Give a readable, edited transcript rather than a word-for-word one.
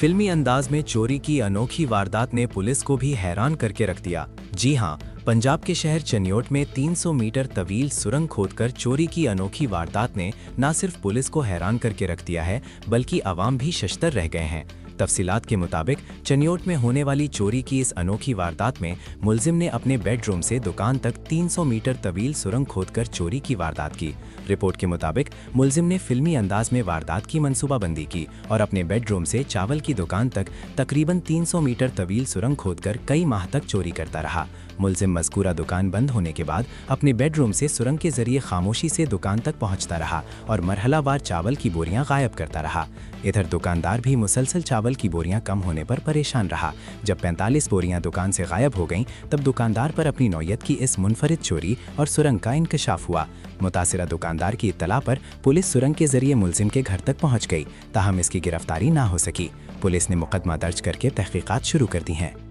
फिल्मी अंदाज में चोरी की अनोखी वारदात ने पुलिस को भी हैरान करके रख दिया। जी हां, पंजाब के शहर चनियोट में 300 मीटर तवील सुरंग खोदकर चोरी की अनोखी वारदात ने न सिर्फ पुलिस को हैरान करके रख दिया है, बल्कि आवाम भी शशतर रह गए हैं। तफसीलात के मुताबिक चनियोट में होने वाली चोरी की इस अनोखी वारदात में मुलजिम ने अपने बेडरूम से दुकान तक 300 मीटर तवील सुरंग खोदकर चोरी की वारदात की। रिपोर्ट के मुताबिक मुलजिम ने फिल्मी अंदाज में वारदात की मंसूबाबंदी की और अपने बेडरूम से चावल की दुकान तक तकरीबन 300 मीटर तवील सुरंग खोदकर कई माह तक चोरी करता रहा। मुलजिम मज़कूरा दुकान बंद होने के बाद अपने बेडरूम से सुरंग के जरिए खामोशी से दुकान तक पहुंचता रहा और मरहलावार चावल की बोरियां गायब करता रहा। इधर दुकानदार भी मुसलसल चावल की बोरियां कम होने पर परेशान रहा। जब 45 बोरियां दुकान से गायब हो गईं, तब दुकानदार पर अपनी नौयत की इस मुनफरिद चोरी और सुरंग का इंकशाफ हुआ। मुतासिरा दुकानदार की इत्तला पर पुलिस सुरंग के जरिए मुलजिम के घर तक पहुंच गई, ताहम इसकी गिरफ्तारी ना हो सकी। पुलिस ने मुकदमा दर्ज करके तहकीकात शुरू कर दी हैं।